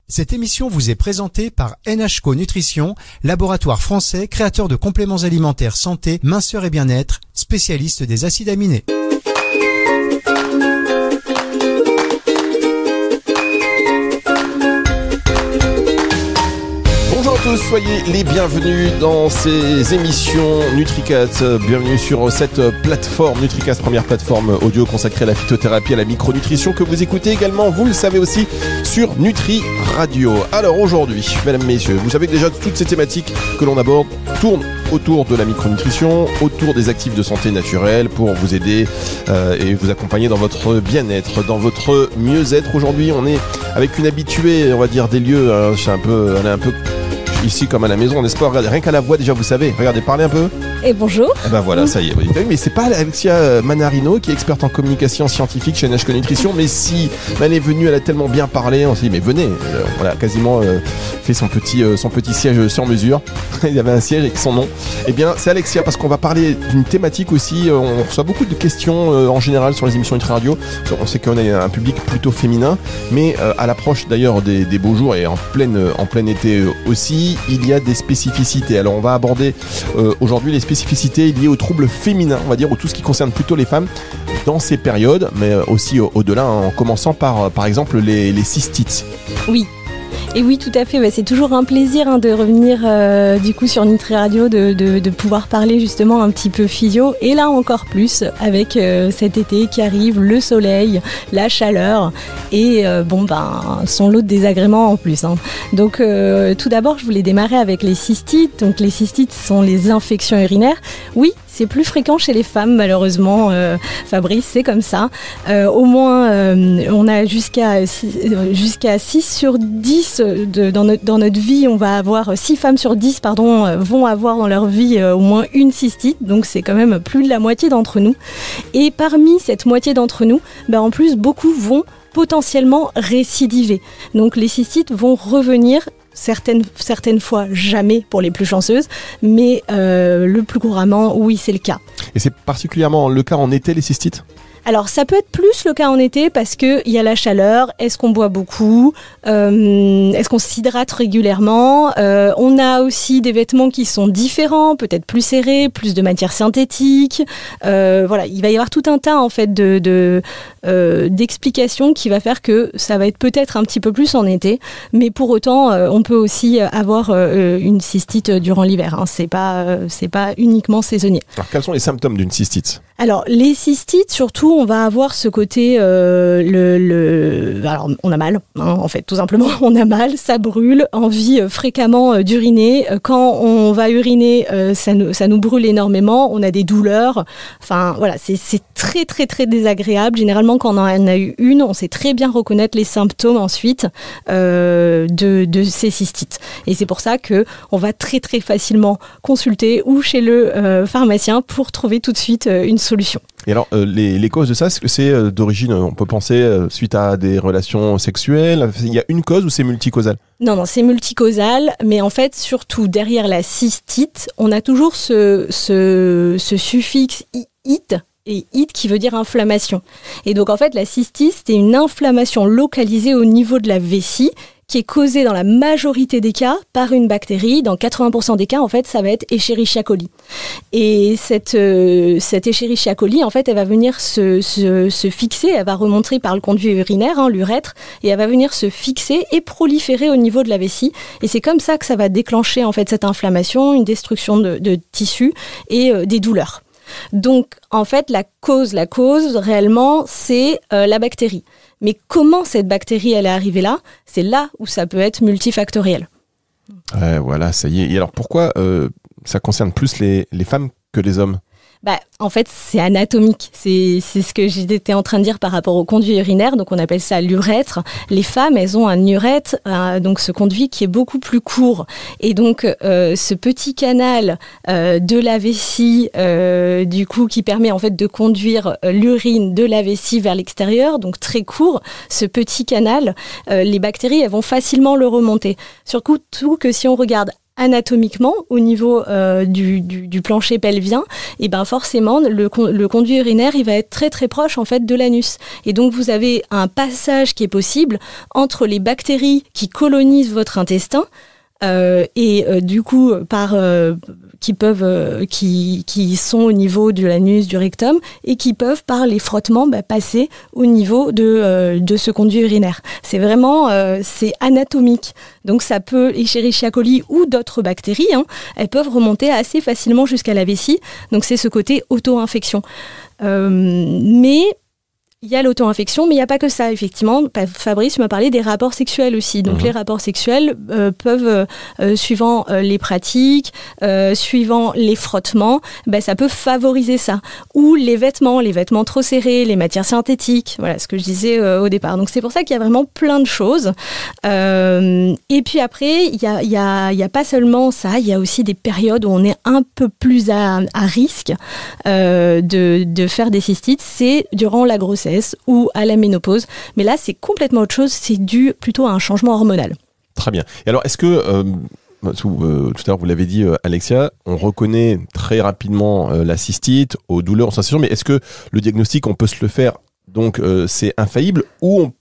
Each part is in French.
Cette émission vous est présentée par NHCO Nutrition, laboratoire français créateur de compléments alimentaires santé, minceur et bien-être, spécialiste des acides aminés. Bonjour à tous, soyez les bienvenus dans ces émissions NutriCast. Bienvenue sur cette plateforme NutriCast, première plateforme audio consacrée à la phytothérapie, à la micronutrition, que vous écoutez également, vous le savez aussi, sur Nutri Radio. Alors aujourd'hui, mesdames, messieurs, vous savez que déjà toutes ces thématiques que l'on aborde tournent autour de la micronutrition, autour des actifs de santé naturelle pour vous aider et vous accompagner dans votre bien-être, dans votre mieux-être. Aujourd'hui, on est avec une habituée, on va dire, des lieux. Elle est un peu ici comme à la maison, n'est-ce pas? Regardez, rien qu'à la voix déjà, vous savez. Regardez, parlez un peu. Et bonjour. Et ben voilà, ça y est. Oui. Mais c'est pas Alexia Manarino qui est experte en communication scientifique chez NHCO Nutrition, mais si elle est venue, elle a tellement bien parlé, on s'est dit mais venez. Voilà, quasiment fait son petit siège sur mesure. Il y avait un siège avec son nom. Eh bien, c'est Alexia parce qu'on va parler d'une thématique aussi. On reçoit beaucoup de questions en général sur les émissions Nutri Radio. On sait qu'on a un public plutôt féminin, mais à l'approche d'ailleurs des beaux jours et en plein été aussi, il y a des spécificités. Alors on va aborder aujourd'hui les spécificités liées aux troubles féminins, on va dire, ou tout ce qui concerne plutôt les femmes dans ces périodes, mais aussi au-delà, en commençant par exemple les cystites. Oui. Et oui, tout à fait. C'est toujours un plaisir de revenir du coup sur Nutri Radio, de pouvoir parler justement un petit peu physio. Et là encore plus avec cet été qui arrive, le soleil, la chaleur et son lot de désagréments en plus. Donc tout d'abord, je voulais démarrer avec les cystites. Donc les cystites sont les infections urinaires. Oui, c'est plus fréquent chez les femmes, malheureusement, Fabrice, c'est comme ça. Au moins, on a jusqu'à 6 sur 10 dans notre vie, on va avoir 6 femmes sur 10 vont avoir dans leur vie au moins une cystite, donc c'est quand même plus de la moitié d'entre nous. Et parmi cette moitié d'entre nous, en plus, beaucoup vont potentiellement récidiver. Donc les cystites vont revenir. Certaines fois jamais pour les plus chanceuses, mais le plus couramment, oui, c'est le cas. Et c'est particulièrement le cas en été, les cystites ? Alors ça peut être plus le cas en été parce qu'il y a la chaleur, est-ce qu'on boit beaucoup, est-ce qu'on s'hydrate régulièrement, on a aussi des vêtements qui sont différents, peut-être plus serrés, plus de matière synthétique, voilà, il va y avoir tout un tas en fait d'explications qui va faire que ça va être peut-être un petit peu plus en été, mais pour autant on peut aussi avoir une cystite durant l'hiver, c'est pas uniquement saisonnier. Alors quels sont les symptômes d'une cystite ? Alors les cystites, surtout, on va avoir ce côté, alors on a mal, en fait, tout simplement, on a mal, ça brûle, envie fréquemment d'uriner. Quand on va uriner, ça nous brûle énormément, on a des douleurs. Enfin voilà, c'est très très très désagréable. Généralement, quand on en a eu une, on sait très bien reconnaître les symptômes ensuite de ces cystites. Et c'est pour ça que on va très très facilement consulter ou chez le pharmacien pour trouver tout de suite une solution. Et alors, les causes de ça, est-ce que c'est d'origine, on peut penser, suite à des relations sexuelles? Il y a une cause ou c'est multicausal? Non, c'est multicausal, mais en fait, surtout derrière la cystite, on a toujours ce suffixe « it », et it qui veut dire inflammation. Et donc en fait, la cystite, c'est une inflammation localisée au niveau de la vessie qui est causée dans la majorité des cas par une bactérie. Dans 80% des cas, en fait, ça va être Escherichia coli. Et cette Escherichia coli, en fait, elle va venir se fixer, elle va remonter par le conduit urinaire, l'urètre, et elle va venir se fixer et proliférer au niveau de la vessie. Et c'est comme ça que ça va déclencher, en fait, cette inflammation, une destruction de tissus et des douleurs. Donc, en fait, la cause réellement, c'est la bactérie. Mais comment cette bactérie, elle est arrivée là ? C'est là où ça peut être multifactoriel. Voilà, ça y est. Et alors, pourquoi ça concerne plus les femmes que les hommes ? En fait, c'est anatomique. C'est ce que j'étais en train de dire par rapport au conduit urinaire. Donc, on appelle ça l'urètre. Les femmes, elles ont un urètre, donc ce conduit qui est beaucoup plus court. Et donc, ce petit canal de la vessie, du coup, qui permet en fait de conduire l'urine de la vessie vers l'extérieur, donc très court, ce petit canal, les bactéries, elles vont facilement le remonter. Surtout que si on regarde anatomiquement au niveau du plancher pelvien, et ben forcément le conduit urinaire il va être très très proche en fait de l'anus, et donc vous avez un passage qui est possible entre les bactéries qui colonisent votre intestin du coup qui sont au niveau de l'anus, du rectum, et qui peuvent par les frottements passer au niveau de ce conduit urinaire. C'est vraiment c'est anatomique. Donc ça peut, Escherichia coli ou d'autres bactéries, elles peuvent remonter assez facilement jusqu'à la vessie. Donc c'est ce côté auto-infection. Mais il y a l'auto-infection, mais il n'y a pas que ça, effectivement. Fabrice m'a parlé des rapports sexuels aussi. Donc les rapports sexuels peuvent, suivant les pratiques, suivant les frottements, ça peut favoriser ça. Ou les vêtements trop serrés, les matières synthétiques, voilà ce que je disais au départ. Donc c'est pour ça qu'il y a vraiment plein de choses. Et puis après, il y a pas seulement ça, il y a aussi des périodes où on est un peu plus à risque de faire des cystites. C'est durant la grossesse ou à la ménopause. Mais là, c'est complètement autre chose. C'est dû plutôt à un changement hormonal. Très bien. Et alors, est-ce que, tout à l'heure, vous l'avez dit, Alexia, on reconnaît très rapidement la cystite, aux douleurs, aux sensations, mais est-ce que le diagnostic, on peut se le faire, donc c'est infaillible, ou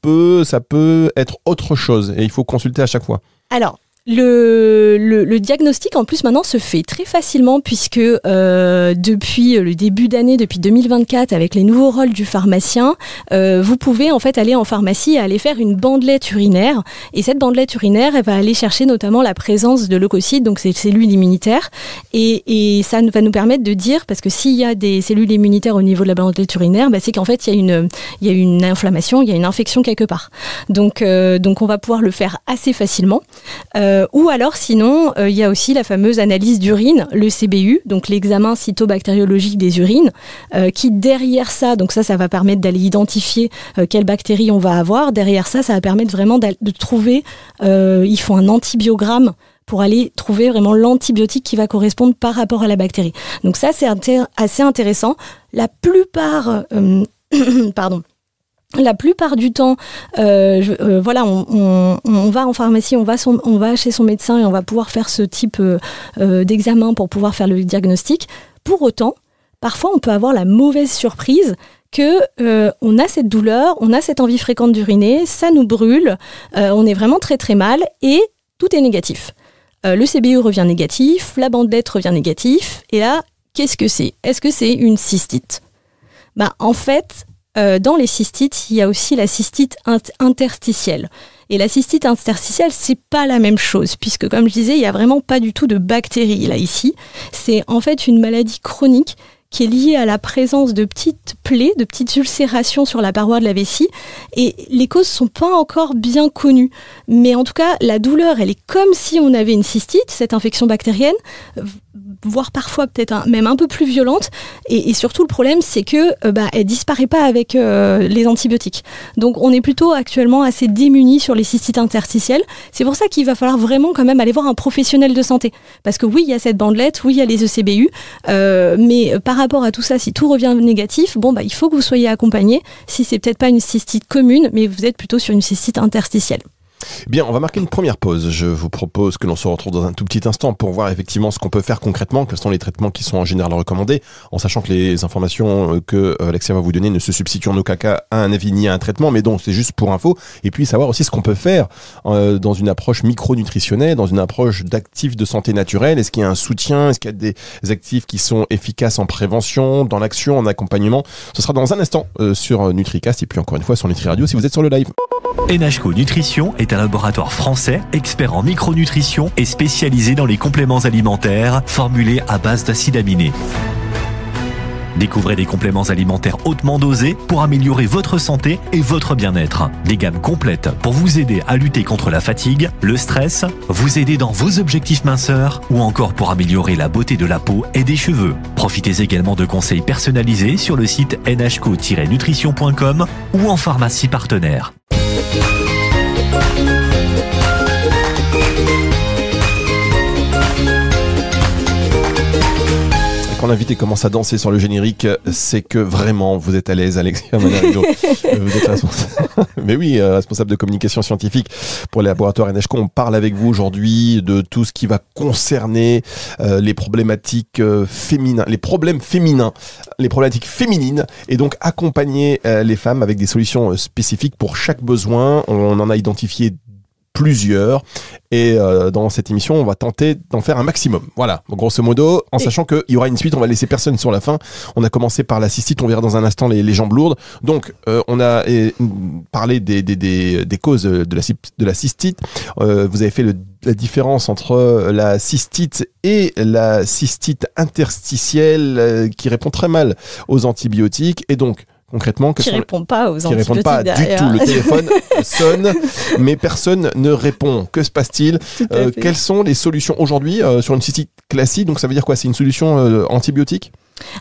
ça peut être autre chose et il faut consulter à chaque fois? Alors, le diagnostic en plus maintenant se fait très facilement puisque depuis le début d'année, depuis 2024, avec les nouveaux rôles du pharmacien, vous pouvez en fait aller en pharmacie et aller faire une bandelette urinaire, et cette bandelette urinaire elle va aller chercher notamment la présence de leucocytes, donc ces cellules immunitaires, et ça va nous permettre de dire, parce que s'il y a des cellules immunitaires au niveau de la bandelette urinaire, c'est qu'en fait il y a une inflammation, il y a une infection quelque part, donc on va pouvoir le faire assez facilement. Ou alors sinon, il y a aussi la fameuse analyse d'urine, le CBU, donc l'examen cytobactériologique des urines, qui derrière ça, donc ça va permettre d'aller identifier quelles bactéries on va avoir. Derrière ça va permettre vraiment de trouver, il faut un antibiogramme pour aller trouver vraiment l'antibiotique qui va correspondre par rapport à la bactérie. Donc ça, c'est assez intéressant. La plupart... La plupart du temps, voilà, on va en pharmacie, on va chez son médecin et on va pouvoir faire ce type d'examen pour pouvoir faire le diagnostic. Pour autant, parfois, on peut avoir la mauvaise surprise que on a cette douleur, on a cette envie fréquente d'uriner, ça nous brûle, on est vraiment très très mal et tout est négatif. Le CBU revient négatif, la bandelette revient négatif, et là, qu'est-ce que c'est ? Est-ce que c'est une cystite ? En fait, dans les cystites, il y a aussi la cystite interstitielle. Et la cystite interstitielle, c'est pas la même chose, puisque comme je disais, il y a vraiment pas du tout de bactéries là ici. C'est en fait une maladie chronique qui est liée à la présence de petites plaies, de petites ulcérations sur la paroi de la vessie. Et les causes sont pas encore bien connues. Mais en tout cas, la douleur, elle est comme si on avait une cystite, cette infection bactérienne, voire parfois peut-être même un peu plus violente, et surtout le problème c'est que elle disparaît pas avec les antibiotiques. Donc on est plutôt actuellement assez démunis sur les cystites interstitielles. C'est pour ça qu'il va falloir vraiment quand même aller voir un professionnel de santé, parce que oui il y a cette bandelette, oui il y a les ECBU, mais par rapport à tout ça, si tout revient négatif, il faut que vous soyez accompagné, si c'est peut-être pas une cystite commune, mais vous êtes plutôt sur une cystite interstitielle. Bien, on va marquer une première pause. Je vous propose que l'on se retrouve dans un tout petit instant pour voir effectivement ce qu'on peut faire concrètement, quels sont les traitements qui sont en général recommandés, en sachant que les informations que Alexia va vous donner ne se substituent en aucun cas à un avis ni à un traitement, mais donc c'est juste pour info, et puis savoir aussi ce qu'on peut faire dans une approche micronutritionnelle, dans une approche d'actifs de santé naturelle. Est-ce qu'il y a un soutien, est-ce qu'il y a des actifs qui sont efficaces en prévention, dans l'action, en accompagnement? Ce sera dans un instant sur NutriCast, et puis encore une fois sur Nutri Radio si vous êtes sur le live. NHCO Nutrition est un laboratoire français, expert en micronutrition et spécialisé dans les compléments alimentaires formulés à base d'acides aminés. Découvrez des compléments alimentaires hautement dosés pour améliorer votre santé et votre bien-être. Des gammes complètes pour vous aider à lutter contre la fatigue, le stress, vous aider dans vos objectifs minceurs ou encore pour améliorer la beauté de la peau et des cheveux. Profitez également de conseils personnalisés sur le site nhco-nutrition.com ou en pharmacie partenaire. On invité commence à danser sur le générique, c'est que vraiment vous êtes à l'aise, Alexia Manarino. Vous êtes responsable. Mais oui, responsable de communication scientifique pour les laboratoires NHCO. On parle avec vous aujourd'hui de tout ce qui va concerner les problématiques féminines, les problématiques féminines, et donc accompagner les femmes avec des solutions spécifiques pour chaque besoin. On en a identifié plusieurs, et dans cette émission on va tenter d'en faire un maximum, voilà, donc, grosso modo, en sachant qu'il y aura une suite. On va laisser personne sur la fin. On a commencé par la cystite, on verra dans un instant les jambes lourdes. Donc on a parlé des causes de la cystite. Vous avez fait la différence entre la cystite et la cystite interstitielle, qui répond très mal aux antibiotiques, et donc concrètement, qui répond pas aux antibiotiques. Qui répond pas derrière. Du tout. Le téléphone sonne, mais personne ne répond. Que se passe-t-il? Quelles sont les solutions aujourd'hui sur une cystite classique? Donc ça veut dire quoi? C'est une solution antibiotique?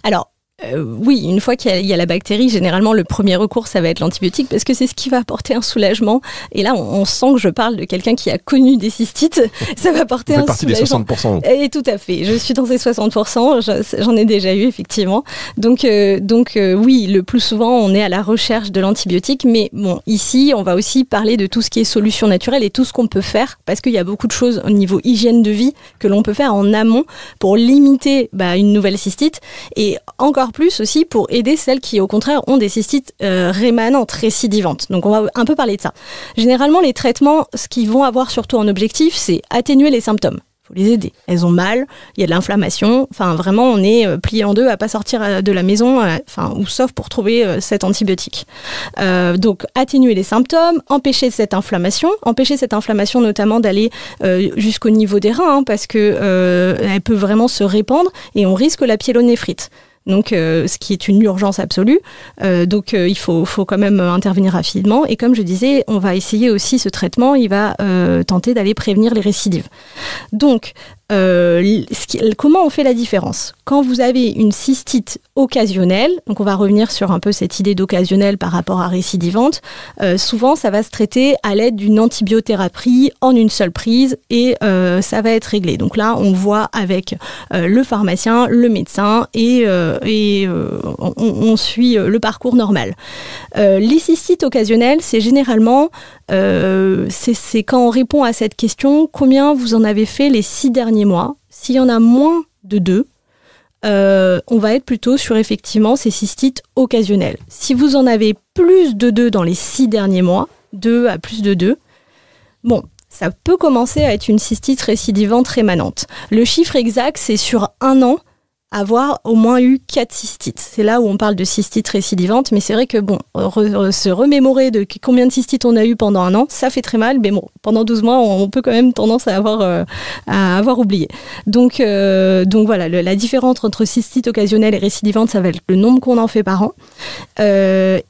Alors, oui, une fois qu'il y a la bactérie, généralement le premier recours ça va être l'antibiotique, parce que c'est ce qui va apporter un soulagement. Et là on sent que je parle de quelqu'un qui a connu des cystites. Ça va apporter un soulagement. Des 60%. Et tout à fait, je suis dans ces 60%, j'en ai déjà eu effectivement. Donc oui, le plus souvent on est à la recherche de l'antibiotique, mais bon, ici on va aussi parler de tout ce qui est solution naturelle et tout ce qu'on peut faire, parce qu'il y a beaucoup de choses au niveau hygiène de vie que l'on peut faire en amont pour limiter une nouvelle cystite, et encore plus aussi pour aider celles qui au contraire ont des cystites rémanentes, récidivantes. Donc on va un peu parler de ça. Généralement les traitements, ce qu'ils vont avoir surtout en objectif, c'est atténuer les symptômes. Il faut les aider. Elles ont mal, il y a de l'inflammation, enfin vraiment on est plié en deux à pas sortir de la maison, ou sauf pour trouver cet antibiotique. Donc atténuer les symptômes, empêcher cette inflammation notamment d'aller jusqu'au niveau des reins, parce que elle peut vraiment se répandre et on risque la pyélonéphrite. Donc, ce qui est une urgence absolue. Il faut quand même intervenir rapidement. Et comme je disais, on va essayer aussi ce traitement. Il va tenter d'aller prévenir les récidives. Donc, comment on fait la différence? Quand vous avez une cystite occasionnelle, donc on va revenir sur un peu cette idée d'occasionnelle par rapport à récidivante, souvent ça va se traiter à l'aide d'une antibiothérapie en une seule prise, et ça va être réglé. Donc là, on voit avec le pharmacien, le médecin, et on suit le parcours normal. Les cystites occasionnelles, c'est généralement, c'est quand on répond à cette question, combien vous en avez fait les 6 derniers mois. S'il y en a moins de 2, on va être plutôt sur effectivement ces cystites occasionnelles. Si vous en avez plus de 2 dans les 6 derniers mois, 2 à plus de 2, bon, ça peut commencer à être une cystite récidivante rémanente. Le chiffre exact, c'est sur 1 an, avoir au moins eu 4 cystites. C'est là où on parle de cystite récidivante, mais c'est vrai que se remémorer de combien de cystites on a eu pendant 1 an, ça fait très mal, mais bon, pendant 12 mois, on peut quand même tendance à avoir oublié. Donc voilà, la différence entre cystite occasionnelle et récidivante, ça va être le nombre qu'on en fait par an. Ce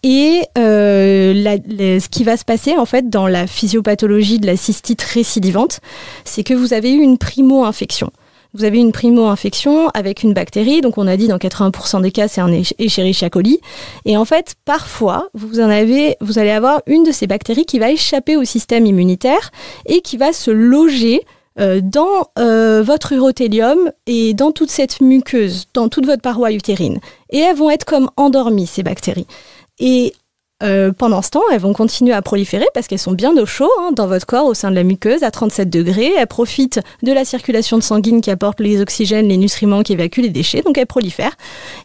qui va se passer, en fait, dans la physiopathologie de la cystite récidivante, c'est que vous avez eu une primo-infection. Vous avez une primo-infection avec une bactérie, donc on a dit dans 80% des cas c'est un Escherichia coli, et en fait parfois vous allez avoir une de ces bactéries qui va échapper au système immunitaire et qui va se loger dans votre urothélium et dans toute cette muqueuse, dans toute votre paroi utérine, et elles vont être comme endormies, ces bactéries. Et pendant ce temps, elles vont continuer à proliférer parce qu'elles sont bien au chaud dans votre corps, au sein de la muqueuse, à 37 degrés. Elles profitent de la circulation sanguine qui apporte les oxygènes, les nutriments, qui évacuent les déchets. Donc elles prolifèrent,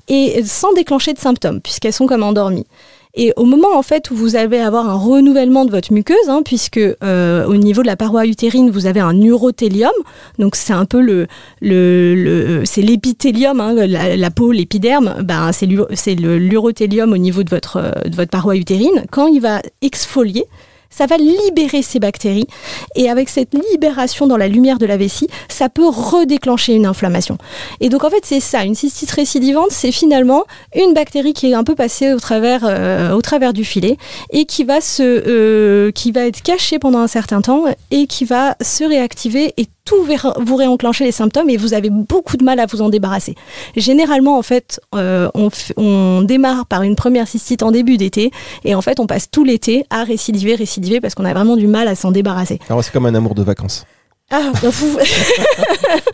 et sans déclencher de symptômes, puisqu'elles sont comme endormies. Et au moment en fait où vous allez avoir un renouvellement de votre muqueuse, puisque au niveau de la paroi utérine vous avez un urothélium, donc c'est un peu c'est l'épithélium, la peau, l'épiderme, c'est l'urothélium au niveau de votre paroi utérine. Quand il va exfolier, ça va libérer ces bactéries, et avec cette libération dans la lumière de la vessie, ça peut redéclencher une inflammation. Et donc en fait c'est ça, une cystite récidivante, c'est finalement une bactérie qui est un peu passée au travers du filet, et qui va être cachée pendant un certain temps, et qui va se réactiver, et tout vous réenclencher les symptômes, et vous avez beaucoup de mal à vous en débarrasser. Généralement, en fait, on démarre par une première cystite en début d'été, et en fait, on passe tout l'été à récidiver, parce qu'on a vraiment du mal à s'en débarrasser. Alors, c'est comme un amour de vacances. Ah, bah,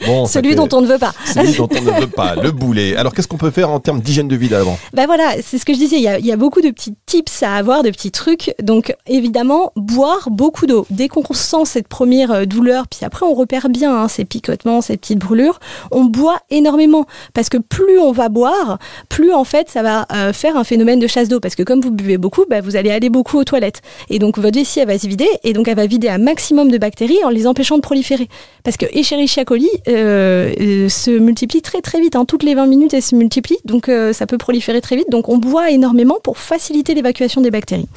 Bon, celui dont on ne veut pas. Celui dont on ne veut pas, le boulet. Alors, qu'est-ce qu'on peut faire en termes d'hygiène de vie d'avant ? Bah voilà, c'est ce que je disais, il y a beaucoup de petits tips à avoir, de petits trucs. Donc évidemment, boire beaucoup d'eau. Dès qu'on sent cette première douleur, puis après on repère bien ces picotements, ces petites brûlures, on boit énormément. Parce que plus on va boire, plus en fait ça va faire un phénomène de chasse d'eau. Parce que comme vous buvez beaucoup, bah, vous allez aller beaucoup aux toilettes. Et donc votre vessie, elle va se vider, et donc elle va vider un maximum de bactéries en les empêchant de proliférer. Parce que Escherichia coli se multiplie très très vite. Toutes les 20 minutes, elle se multiplie. Donc ça peut proliférer très vite. Donc on boit énormément pour faciliter l'évacuation des bactéries.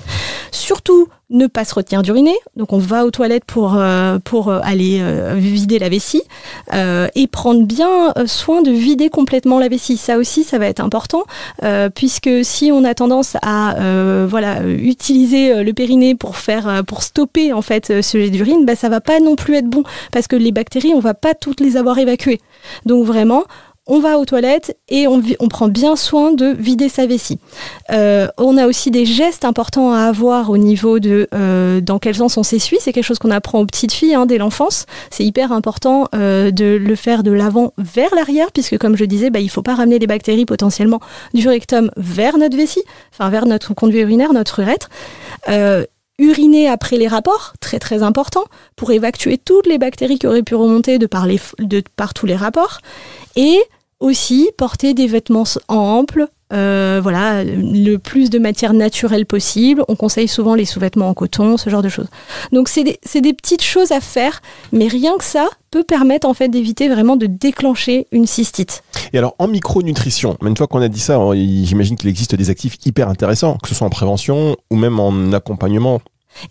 Surtout, ne pas se retenir d'uriner. Donc on va aux toilettes pour aller vider la vessie et prendre bien soin de vider complètement la vessie. Ça aussi, ça va être important puisque si on a tendance à utiliser le périnée pour stopper en fait ce jet d'urine, bah, ça va pas non plus être bon parce que les bactéries, on va pas toutes les avoir évacuées. Donc vraiment, on va aux toilettes et on prend bien soin de vider sa vessie. On a aussi des gestes importants à avoir au niveau de dans quel sens on s'essuie. C'est quelque chose qu'on apprend aux petites filles dès l'enfance. C'est hyper important de le faire de l'avant vers l'arrière, puisque comme je disais, il ne faut pas ramener les bactéries potentiellement du rectum vers notre vessie, enfin vers notre conduit urinaire, notre urètre. Uriner après les rapports, très très important, pour évacuer toutes les bactéries qui auraient pu remonter de par tous les rapports. Et aussi porter des vêtements amples, le plus de matière naturelle possible. On conseille souvent les sous-vêtements en coton, ce genre de choses. Donc c'est des petites choses à faire, mais rien que ça peut permettre en fait d'éviter vraiment de déclencher une cystite. Et alors en micronutrition, une fois qu'on a dit ça, j'imagine qu'il existe des actifs hyper intéressants, que ce soit en prévention ou même en accompagnement.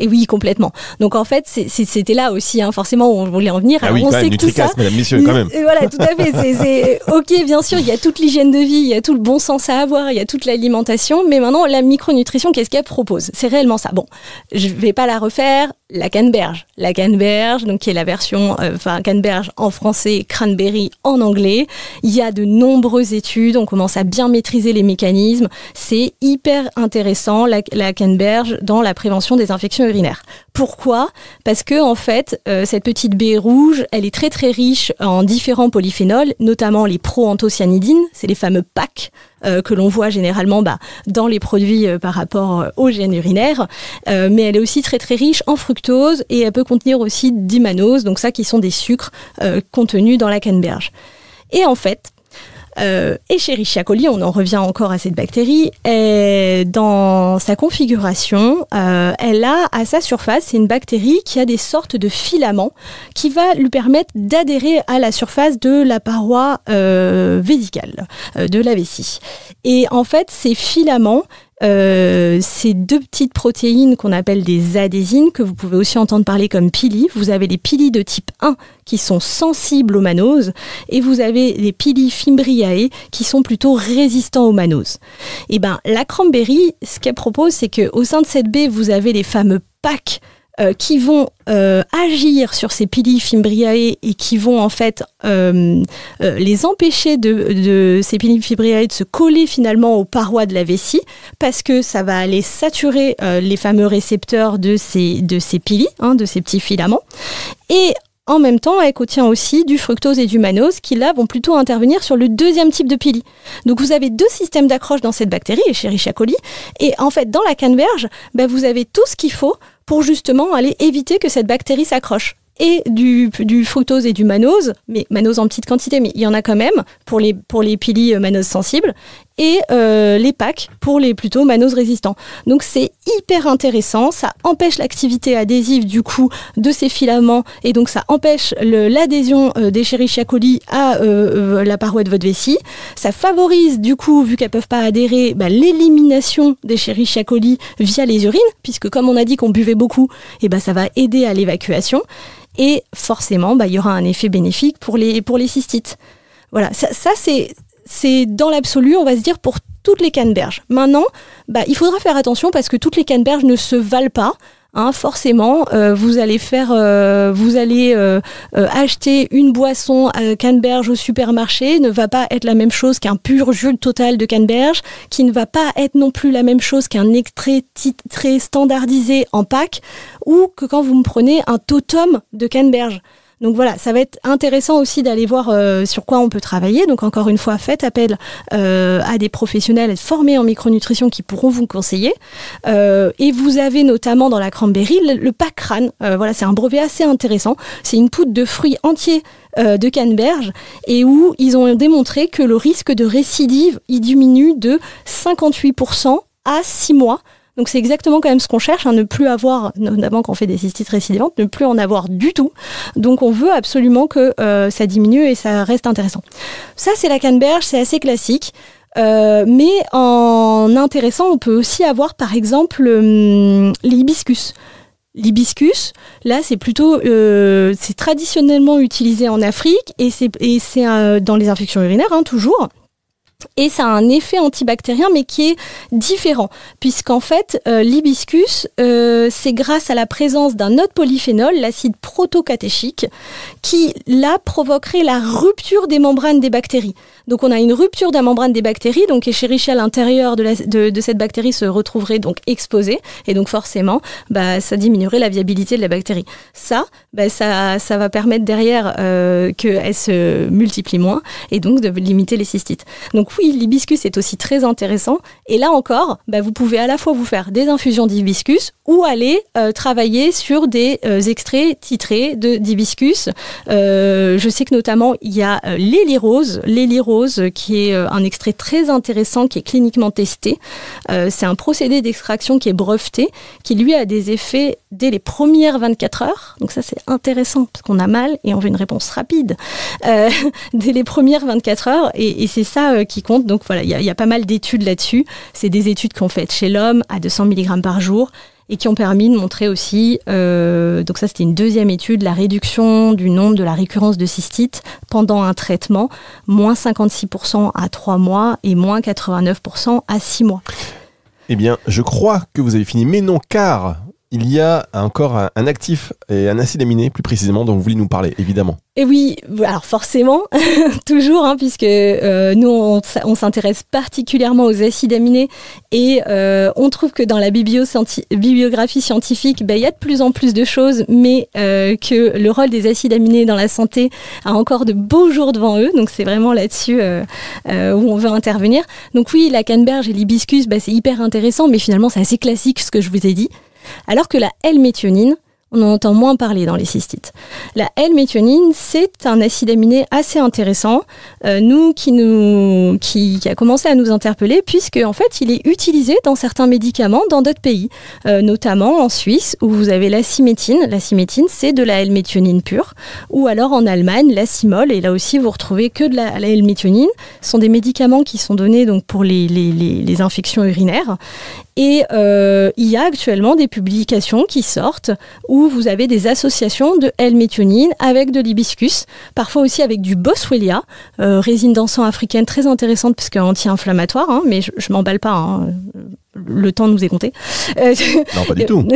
Et oui, complètement. Donc en fait, c'était là aussi, forcément, où on voulait en venir. Ah oui, on quand sait même, que tout ça, mesdames, messieurs, quand même. Voilà, tout à fait. C'est ok, bien sûr, il y a toute l'hygiène de vie, il y a tout le bon sens à avoir, il y a toute l'alimentation, mais maintenant, la micronutrition, qu'est-ce qu'elle propose ? C'est réellement ça. Bon, je vais pas la refaire. La canneberge, donc qui est la version, canneberge en français, cranberry en anglais. Il y a de nombreuses études, on commence à bien maîtriser les mécanismes. C'est hyper intéressant, la canneberge, dans la prévention des infections urinaires. Pourquoi ? Parce que en fait, cette petite baie rouge, elle est très très riche en différents polyphénols, notamment les proanthocyanidines, c'est les fameux PAC, que l'on voit généralement dans les produits par rapport aux gènes urinaires, mais elle est aussi très très riche en fructose et elle peut contenir aussi d'imanose, donc ça qui sont des sucres contenus dans la canneberge. Et en fait, Escherichia coli, on en revient encore à cette bactérie, dans sa configuration, elle a à sa surface, c'est une bactérie qui a des sortes de filaments qui va lui permettre d'adhérer à la surface de la paroi vésicale, de la vessie. Et en fait, ces filaments, ces deux petites protéines qu'on appelle des adhésines, que vous pouvez aussi entendre parler comme pili. Vous avez les pili de type 1 qui sont sensibles aux manoses et vous avez les pili fimbriae qui sont plutôt résistants aux manoses. Et la cranberry, ce qu'elle propose, c'est qu'au sein de cette baie, vous avez les fameux PAC qui vont agir sur ces pili fimbriae et qui vont en fait les empêcher de ces pili fimbriae de se coller finalement aux parois de la vessie, parce que ça va aller saturer les fameux récepteurs de ces pili, de ces petits filaments. Et en même temps, elle contient aussi du fructose et du mannose qui, là, vont plutôt intervenir sur le deuxième type de pili. Donc, vous avez deux systèmes d'accroche dans cette bactérie, Escherichia coli. Et en fait, dans la canneberge, vous avez tout ce qu'il faut pour justement aller éviter que cette bactérie s'accroche. Et du fructose et du mannose, mais mannose en petite quantité, mais il y en a quand même pour les pili mannose sensibles, et les PAC pour les plutôt mannose résistants. Donc c'est hyper intéressant, ça empêche l'activité adhésive du coup de ces filaments, et donc ça empêche l'adhésion d'Escherichia coli à la paroi de votre vessie. Ça favorise du coup, vu qu'elles peuvent pas adhérer, l'élimination d'Escherichia coli via les urines, puisque comme on a dit qu'on buvait beaucoup, et ça va aider à l'évacuation. Et forcément, il y aura un effet bénéfique pour les cystites. Voilà, ça c'est dans l'absolu, on va se dire, pour toutes les canneberges. Maintenant, il faudra faire attention parce que toutes les canneberges ne se valent pas. Forcément, vous allez acheter une boisson canneberge au supermarché, ne va pas être la même chose qu'un pur jus total de canneberge, qui ne va pas être non plus la même chose qu'un extrait très standardisé en pack, ou que quand vous me prenez un totum de canneberge. Donc voilà, ça va être intéressant aussi d'aller voir sur quoi on peut travailler. Donc encore une fois, faites appel à des professionnels formés en micronutrition qui pourront vous conseiller. Et vous avez notamment dans la cranberry le Pacran. Voilà, c'est un brevet assez intéressant. C'est une poudre de fruits entiers de canneberge et où ils ont démontré que le risque de récidive il diminue de 58% à 6 mois. Donc c'est exactement quand même ce qu'on cherche, ne plus avoir, notamment quand on fait des cystites récidivantes, ne plus en avoir du tout. Donc on veut absolument que ça diminue et ça reste intéressant. Ça c'est la canneberge, c'est assez classique. Mais en intéressant, on peut aussi avoir par exemple l'hibiscus. L'hibiscus, là, c'est plutôt, c'est traditionnellement utilisé en Afrique et c'est dans les infections urinaires, toujours. Et ça a un effet antibactérien, mais qui est différent, puisqu'en fait, l'hibiscus, c'est grâce à la présence d'un autre polyphénol, l'acide protocatéchique, qui, là, provoquerait la rupture des membranes des bactéries. Donc, on a une rupture de la membrane des bactéries, donc Escherichia à l'intérieur de cette bactérie se retrouverait donc exposée, et donc forcément, ça diminuerait la viabilité de la bactérie. Ça va permettre derrière qu'elle se multiplie moins, et donc de limiter les cystites. Donc oui, l'hibiscus est aussi très intéressant. Et là encore, vous pouvez à la fois vous faire des infusions d'hibiscus ou aller travailler sur des extraits titrés d'hibiscus. Je sais que notamment, il y a l'élirose qui est un extrait très intéressant qui est cliniquement testé. C'est un procédé d'extraction qui est breveté, qui lui a des effets dès les premières 24 heures. Donc ça, c'est intéressant parce qu'on a mal et on veut une réponse rapide dès les premières 24 heures. Et c'est ça qui compte. Donc voilà, il y a pas mal d'études là-dessus. C'est des études qu'on fait chez l'homme à 200 mg par jour et qui ont permis de montrer aussi, donc ça c'était une deuxième étude, la réduction du nombre de la récurrence de cystite pendant un traitement, moins 56% à 3 mois et moins 89% à 6 mois. Eh bien, je crois que vous avez fini, mais non, car il y a encore un actif et un acide aminé, plus précisément, dont vous voulez nous parler, évidemment. Et oui, alors forcément, toujours, puisque nous, on s'intéresse particulièrement aux acides aminés et on trouve que dans la bibliographie scientifique, il y a de plus en plus de choses, mais que le rôle des acides aminés dans la santé a encore de beaux jours devant eux. Donc c'est vraiment là-dessus où on veut intervenir. Donc oui, la canneberge et l'hibiscus, c'est hyper intéressant, mais finalement c'est assez classique ce que je vous ai dit. Alors que la L-méthionine, on en entend moins parler dans les cystites. La L-méthionine, c'est un acide aminé assez intéressant, qui a commencé à nous interpeller, puisque en fait, il est utilisé dans certains médicaments dans d'autres pays, notamment en Suisse, où vous avez l'acimétine. L'acimétine, c'est de la L-méthionine pure, ou alors en Allemagne, l'acimol, et là aussi, vous retrouvez que de la L-méthionine. Ce sont des médicaments qui sont donnés donc, pour les infections urinaires. Et il y a actuellement des publications qui sortent où vous avez des associations de L-méthionine avec de l'hibiscus, parfois aussi avec du boswellia, résine d'encens africaine très intéressante parce qu'elle est anti-inflammatoire, mais je m'emballe pas. Le temps nous est compté. Non, pas du tout.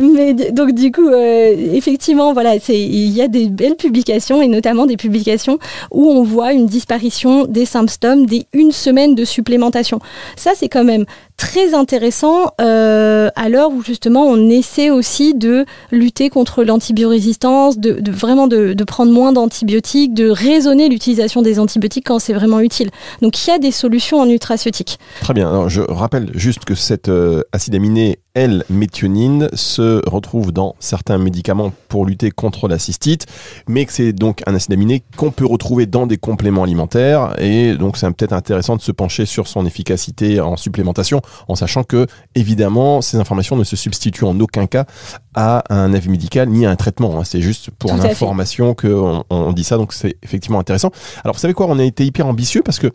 Mais donc du coup, effectivement, voilà, il y a des belles publications et notamment des publications où on voit une disparition des symptômes dès 1 semaine de supplémentation. Ça, c'est quand même très intéressant à l'heure où justement on essaie aussi de lutter contre l'antibiorésistance, de prendre moins d'antibiotiques, de raisonner l'utilisation des antibiotiques quand c'est vraiment utile. Donc il y a des solutions en nutraceutique. Très bien. Alors, je rappelle juste que cet acide aminé L-méthionine se retrouve dans certains médicaments pour lutter contre la cystite, mais que c'est donc un acide aminé qu'on peut retrouver dans des compléments alimentaires, et donc c'est peut-être intéressant de se pencher sur son efficacité en supplémentation, en sachant que, évidemment, ces informations ne se substituent en aucun cas à un avis médical ni à un traitement. C'est juste pour l'information qu'on dit ça, donc c'est effectivement intéressant. Alors, vous savez quoi, on a été hyper ambitieux parce que,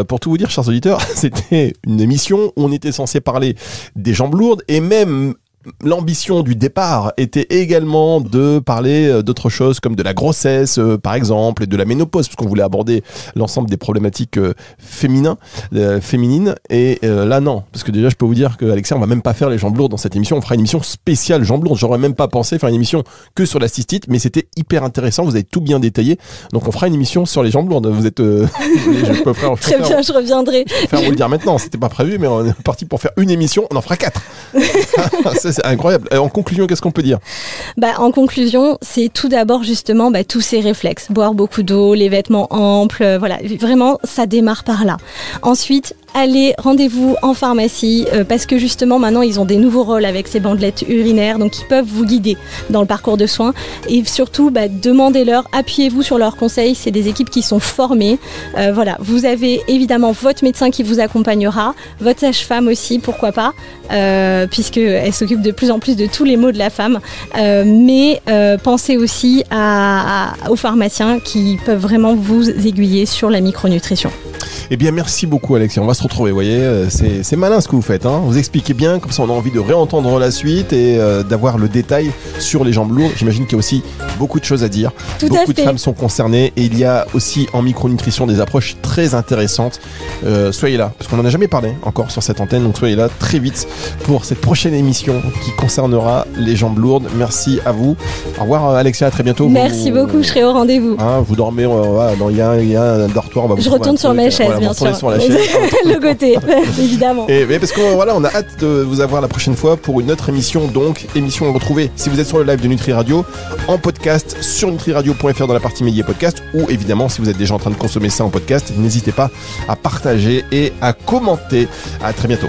pour tout vous dire, chers auditeurs, c'était une émission où on était censé parler des jambes lourdes, et même l'ambition du départ était également de parler d'autres choses comme de la grossesse, par exemple, et de la ménopause, parce qu'on voulait aborder l'ensemble des problématiques féminines. Et là, non, parce que déjà, je peux vous dire qu'Alexia, on va même pas faire les jambes lourdes dans cette émission. On fera une émission spéciale jambes lourdes. J'aurais même pas pensé faire une émission que sur la cystite, mais c'était hyper intéressant. Vous avez tout bien détaillé. Donc, on fera une émission sur les jambes lourdes. Vous êtes... Très bien, je reviendrai. Je peux faire vous le dire maintenant. C'était pas prévu, mais on est parti pour faire une émission. On en fera 4. c'est incroyable. En conclusion, qu'est-ce qu'on peut dire? En conclusion, c'est tout d'abord justement tous ces réflexes. Boire beaucoup d'eau, les vêtements amples, voilà. Vraiment, ça démarre par là. Ensuite, allez, rendez-vous en pharmacie parce que justement maintenant ils ont des nouveaux rôles avec ces bandelettes urinaires, donc ils peuvent vous guider dans le parcours de soins et surtout demandez-leur, appuyez-vous sur leurs conseils, c'est des équipes qui sont formées. Voilà, vous avez évidemment votre médecin qui vous accompagnera, votre sage-femme aussi, pourquoi pas, puisqu'elle s'occupe de plus en plus de tous les maux de la femme, mais pensez aussi aux pharmaciens qui peuvent vraiment vous aiguiller sur la micronutrition. Eh bien, merci beaucoup, Alexia. On va se retrouver, vous voyez, c'est malin ce que vous faites, hein. Vous expliquez bien, comme ça on a envie de réentendre la suite et d'avoir le détail sur les jambes lourdes. J'imagine qu'il y a aussi beaucoup de choses à dire. Beaucoup de femmes sont concernées et il y a aussi en micronutrition des approches très intéressantes. Soyez là, parce qu'on n'en a jamais parlé encore sur cette antenne, donc soyez là très vite pour cette prochaine émission qui concernera les jambes lourdes. Merci à vous. Au revoir, Alexia, à très bientôt. Merci beaucoup, je serai au rendez-vous. Vous dormez, il y a un dortoir. Je retourne sur ma chaise. Bien sûr. Sur la chaise. Le côté, évidemment. Mais parce qu'on on a hâte de vous avoir la prochaine fois pour une autre émission. Donc, émission à retrouver si vous êtes sur le live de Nutri Radio, en podcast sur nutriradio.fr dans la partie médias podcast, ou évidemment si vous êtes déjà en train de consommer ça en podcast, n'hésitez pas à partager et à commenter. À très bientôt.